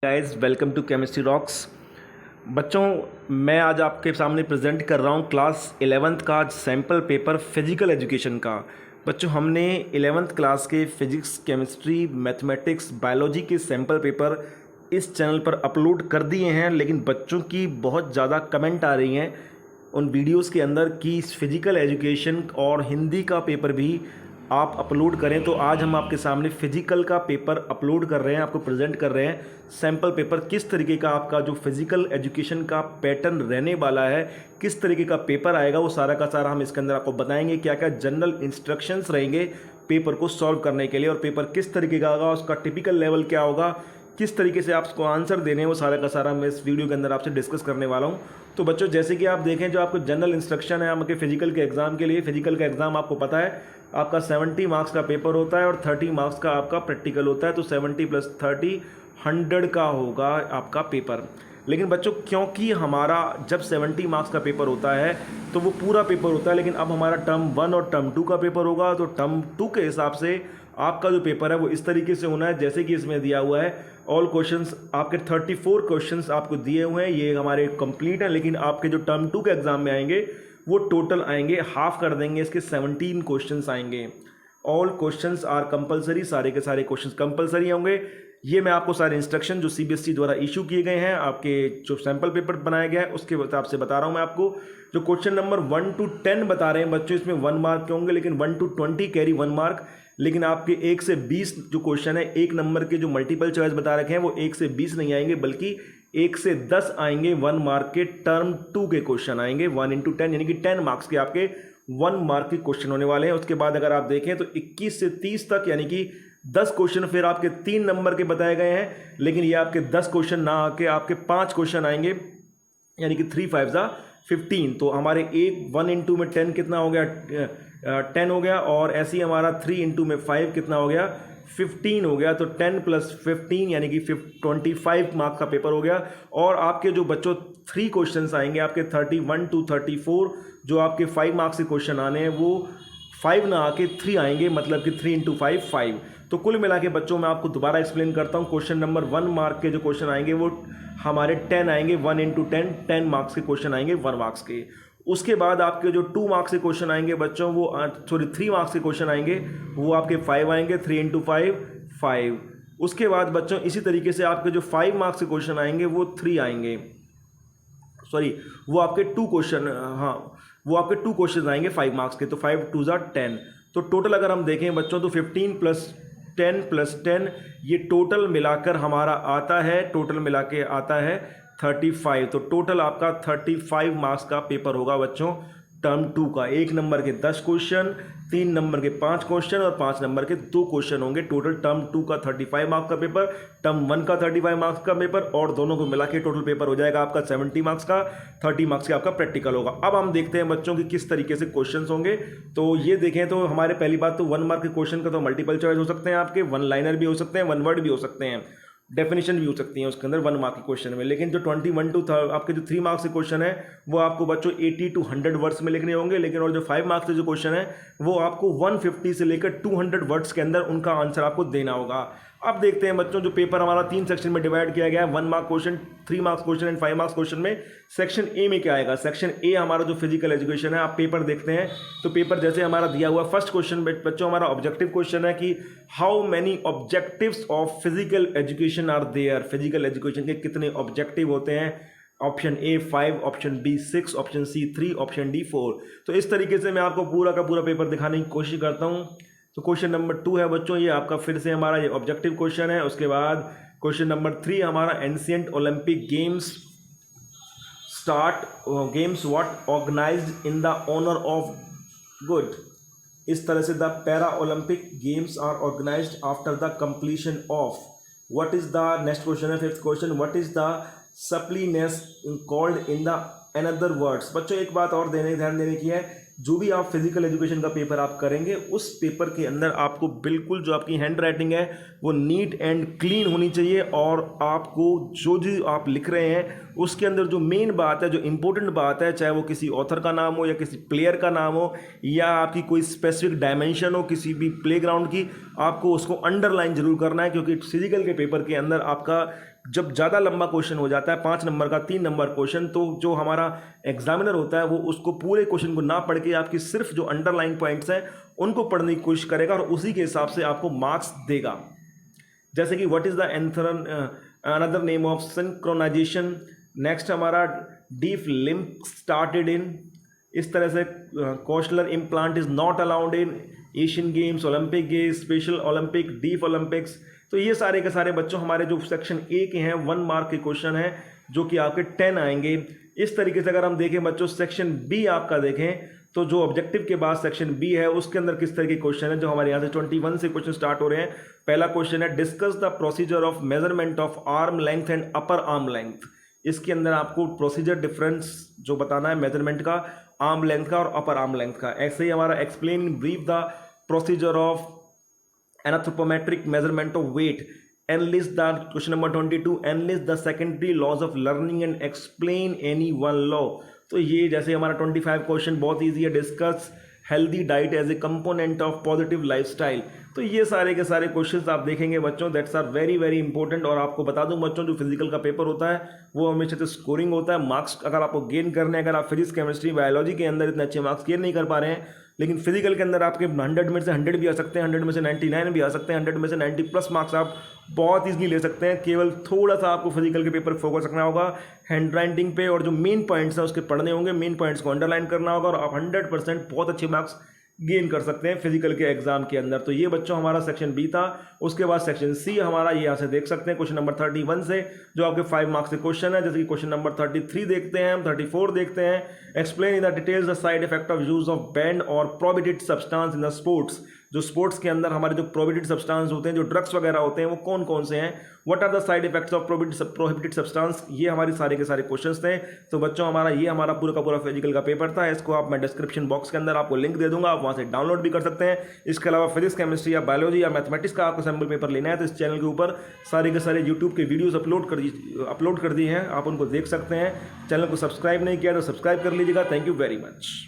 Guys, welcome to chemistry rocks. बच्चों, मैं आज आपके सामने प्रेजेंट कर रहा हूँ क्लास 11th का सैम्पल पेपर फिजिकल एजुकेशन का। बच्चों, हमने 11th क्लास के फिजिक्स, केमिस्ट्री, मैथमेटिक्स, बायोलॉजी के सैम्पल पेपर इस चैनल पर अपलोड कर दिए हैं, लेकिन बच्चों की बहुत ज़्यादा कमेंट आ रही हैं उन वीडियोस के अंदर कि फिजिकल एजुकेशन और हिंदी का पेपर भी आप अपलोड करें। तो आज हम आपके सामने फिजिकल का पेपर अपलोड कर रहे हैं, आपको प्रेजेंट कर रहे हैं सैम्पल पेपर। किस तरीके का आपका जो फिजिकल एजुकेशन का पैटर्न रहने वाला है, किस तरीके का पेपर आएगा, वो सारा का सारा हम इसके अंदर आपको बताएंगे। क्या क्या जनरल इंस्ट्रक्शंस रहेंगे पेपर को सॉल्व करने के लिए, और पेपर किस तरीके का होगा, उसका टिपिकल लेवल क्या होगा, किस तरीके से आपको आंसर देने हैं, वो सारा का सारा मैं इस वीडियो के अंदर आपसे डिस्कस करने वाला हूं। तो बच्चों, जैसे कि आप देखें, जो आपको जनरल इंस्ट्रक्शन है आपके फिजिकल के एग्जाम के लिए, फिजिकल का एग्जाम आपको पता है आपका 70 मार्क्स का पेपर होता है और 30 मार्क्स का आपका प्रैक्टिकल होता है। तो 70 + 30 100 का होगा आपका पेपर। लेकिन बच्चों, क्योंकि हमारा जब 70 मार्क्स का पेपर होता है तो वो पूरा पेपर होता है, लेकिन अब हमारा टर्म 1 और टर्म 2 का पेपर होगा। तो टर्म 2 के हिसाब से आपका जो पेपर है वो इस तरीके से होना है जैसे कि इसमें दिया हुआ है। ऑल क्वेश्चंस आपके 34 क्वेश्चंस आपको दिए हुए हैं, ये हमारे कंप्लीट हैं। लेकिन आपके जो टर्म 2 के एग्जाम में आएंगे वो टोटल आएंगे, हाफ कर देंगे, इसके 17 क्वेश्चंस आएंगे। ऑल क्वेश्चंस आर कंपलसरी, सारे के सारे क्वेश्चंस कंपलसरी होंगे। ये मैं आपको सारे इंस्ट्रक्शन जो सीबीएसई द्वारा इशू किए गए हैं, आपके जो सैंपल पेपर बनाया गया है उसके हिसाब से बता रहा हूं मैं आपको। जो क्वेश्चन नंबर 1 to 10 बता रहे हैं बच्चों, इसमें 1 मार्क के होंगे, लेकिन 1 to 20 कैरी 1 मार्क। लेकिन आपके 1 से 20 जो क्वेश्चन है, एक नंबर के जो मल्टीपल चॉइस बता रखे हैं, वो 1 से 20 नहीं आएंगे, बल्कि 1 से 10 आएंगे। 1 मार्क के टर्म 2 के क्वेश्चन आएंगे। 1 × 10 यानी कि 10 मार्क्स के आपके 1 मार्क के क्वेश्चन होने वाले हैं। उसके बाद अगर आप देखें तो 21 से 30 तक यानी कि 10 क्वेश्चन फिर आपके 3 नंबर के बताए गए हैं। लेकिन ये आपके 10 क्वेश्चन ना आके आपके 5 क्वेश्चन आएंगे, यानी कि 3 × 5 = 15। तो हमारे 1 × 10 कितना हो गया, 10 हो गया। और ऐसे ही हमारा 3 × 5 कितना हो गया, 15 हो गया। तो 10 + 15 यानी कि 25 मार्क्स का पेपर हो गया। और आपके जो बच्चों 3 क्वेश्चंस आएंगे आपके 31 to 34, जो आपके 5 मार्क्स के क्वेश्चन आने हैं वो 5 ना आके 3 आएंगे, मतलब कि 3 × 5 = 5। तो कुल मिला के बच्चों मैं आपको दोबारा एक्सप्लेन करता हूँ। क्वेश्चन नंबर 1 मार्क के जो क्वेश्चन आएंगे वो हमारे 10 आएंगे। 1 × 10 10 मार्क्स के क्वेश्चन आएंगे, 1 मार्क्स के। उसके बाद आपके जो 2 मार्क्स के क्वेश्चन आएंगे बच्चों, वो 3 मार्क्स के क्वेश्चन आएंगे, वो आपके 5 आएंगे। 3 × 5 = 5। उसके बाद बच्चों इसी तरीके से आपके जो 5 मार्क्स के क्वेश्चन आएंगे वो 3 आएंगे, सॉरी वो आपके 2 क्वेश्चन, हाँ वो आपके 2 क्वेश्चन आएंगे 5 मार्क्स के। तो 5 × 2 = 10। तो टोटल अगर हम देखें बच्चों तो 15 + 10 + 10 ये टोटल मिलाकर हमारा आता है, टोटल मिला के आता है 35। तो टोटल आपका 35 मार्क्स का पेपर होगा बच्चों टर्म 2 का। 1 नंबर के 10 क्वेश्चन, 3 नंबर के 5 क्वेश्चन और 5 नंबर के 2 क्वेश्चन होंगे। टोटल टर्म 2 का 35 मार्क्स का पेपर, टर्म 1 का 35 मार्क्स का पेपर, और दोनों को मिला के टोटल पेपर हो जाएगा आपका 70 मार्क्स का। 30 मार्क्स का आपका प्रैक्टिकल होगा। अब हम देखते हैं बच्चों की किस तरीके से क्वेश्चन होंगे। तो ये देखें तो हमारे पहली बात तो 1 मार्क के क्वेश्चन का तो मल्टीपल चॉइस हो सकते हैं, आपके 1 लाइनर भी हो सकते हैं, 1 वर्ड भी हो सकते हैं, डेफिनेशन भी हो सकती है उसके अंदर 1 मार्क के क्वेश्चन में। लेकिन जो 21 to आपके जो 3 मार्क्स के क्वेश्चन है वो आपको बच्चों 80 to 100 वर्ड्स में लिखने होंगे। लेकिन और जो 5 मार्क्स के जो क्वेश्चन है वो आपको 150 से लेकर 200 वर्ड्स के अंदर उनका आंसर आपको देना होगा। अब देखते हैं बच्चों, जो पेपर हमारा 3 सेक्शन में डिवाइड किया गया है, 1 mark question, 3 marks question and 5 marks question में। सेक्शन ए में क्या आएगा, सेक्शन ए हमारा जो फिजिकल एजुकेशन है, आप पेपर देखते हैं तो पेपर जैसे हमारा दिया हुआ फर्स्ट क्वेश्चन बच्चों हमारा ऑब्जेक्टिव क्वेश्चन है कि how many objectives of physical education are there. Physical education के कितने ऑब्जेक्टिव होते हैं। Option A 5, option B 6, option C 3, option D 4। तो इस तरीके से मैं आपको पूरा का पूरा पेपर दिखाने की कोशिश करता हूँ। तो क्वेश्चन नंबर 2 है बच्चों, ये आपका फिर से हमारा ये ऑब्जेक्टिव क्वेश्चन है। उसके बाद क्वेश्चन नंबर 3 हमारा ancient Olympic games games what organised in the honour of good. इस तरह से the para Olympic games are organised after the completion of. What is the next question है 5th question, what is the suppleness called in the another words. बच्चों एक बात और ध्यान देने की है, जो भी आप फिजिकल एजुकेशन का पेपर आप करेंगे उस पेपर के अंदर आपको बिल्कुल जो आपकी हैंड राइटिंग है वो नीट एंड क्लीन होनी चाहिए। और आपको जो आप लिख रहे हैं उसके अंदर जो मेन बात है, जो इंपॉर्टेंट बात है, चाहे वो किसी ऑथर का नाम हो या किसी प्लेयर का नाम हो या आपकी कोई स्पेसिफिक डायमेंशन हो किसी भी प्लेग्राउंड की, आपको उसको अंडरलाइन जरूर करना है। क्योंकि फिजिकल के पेपर के अंदर आपका जब ज़्यादा लंबा क्वेश्चन हो जाता है 5 नंबर का 3 नंबर क्वेश्चन, तो जो हमारा एग्जामिनर होता है वो उसको पूरे क्वेश्चन को ना पढ़ के आपकी सिर्फ जो अंडरलाइन पॉइंट्स हैं उनको पढ़ने की कोशिश करेगा और उसी के हिसाब से आपको मार्क्स देगा। जैसे कि what is the another name of synchronization. Next हमारा डीप लिम्फ स्टार्टेड इन, इस तरह से cochlear implant is not allowed in Asian games, Olympic games, special Olympic, deep Olympics. तो ये सारे के सारे बच्चों हमारे जो सेक्शन ए के हैं 1 मार्क के क्वेश्चन हैं जो कि आपके 10 आएंगे। इस तरीके से अगर हम देखें बच्चों सेक्शन बी आपका देखें तो जो ऑब्जेक्टिव के बाद सेक्शन बी है उसके अंदर किस तरह के क्वेश्चन है, जो हमारे यहाँ से 21 से क्वेश्चन स्टार्ट हो रहे हैं। पहला क्वेश्चन है discuss the procedure of measurement of arm length and upper arm length. इसके अंदर आपको प्रोसीजर डिफरेंस जो बताना है मेजरमेंट का, आर्म लेंथ का और अपर आर्म लेंथ का। ऐसे ही हमारा explain in brief the procedure of anthropometric measurement of weight, enlist the question number 22 enlist the secondary laws of learning and explain any one law। तो ये जैसे हमारा 25 क्वेश्चन बहुत इजी है, discuss healthy diet as a component of positive lifestyle. तो ये सारे के सारे क्वेश्चंस आप देखेंगे बच्चों, that's are very very important. और आपको बता दूं बच्चों जो फिजिकल का पेपर होता है वो हमेशा से स्कोरिंग होता है, मार्क्स अगर आपको गेन करने, अगर आप फिजिक्स केमिस्ट्री बायोलॉजी के अंदर इतने अच्छे मार्क्स गेन नहीं कर पा रहे हैं, लेकिन फिजिकल के अंदर आपके 100 में से 100 भी आ सकते हैं, 100 में से 99 भी आ सकते हैं, 100 में से 90 प्लस मार्क्स आप बहुत ईजिली ले सकते हैं। केवल थोड़ा सा आपको फिजिकल के पेपर फोकस रखना होगा हैंड राइटिंग पे, और जो मेन पॉइंट्स हैं उसके पढ़ने होंगे, मेन पॉइंट्स को अंडरलाइन करना होगा, और आप 100% बहुत अच्छे मार्क्स गेन कर सकते हैं फिजिकल के एग्जाम के अंदर। तो ये बच्चों हमारा सेक्शन बी था। उसके बाद सेक्शन सी हमारा ये यहाँ से देख सकते हैं क्वेश्चन नंबर 31 से जो आपके 5 मार्क्स के क्वेश्चन है, जैसे कि क्वेश्चन नंबर 33 देखते हैं, हम 34 देखते हैं। Explain in the details the side effect of use of banned और prohibited substance in the sports. जो स्पोर्ट्स के अंदर हमारे जो प्रोहिबिटेड सब्सटेंस होते हैं, जो ड्रग्स वगैरह होते हैं, वो कौन कौन से हैं, what are the side effects of prohibited substance. ये हमारे सारे के सारे क्वेश्चंस थे। तो बच्चों हमारा पूरा का पूरा फिजिकल का पेपर था। इसको आप मैं डिस्क्रिप्शन बॉक्स के अंदर आपको लिंक दे दूंगा, आप वहाँ से डाउनलोड भी कर सकते हैं। इसके अलावा फिजिक्स केमिस्ट्री या बायोलॉजी या मैथमेटिक्स का आपको सैम्पल पेपर लेना है तो इस चैनल के ऊपर सारे के सारे यूट्यूब के वीडियोस अपलोड कर दिए हैं, आप उनको देख सकते हैं। चैनल को सब्सक्राइब नहीं किया तो सब्सक्राइब कर लीजिएगा। Thank you very much.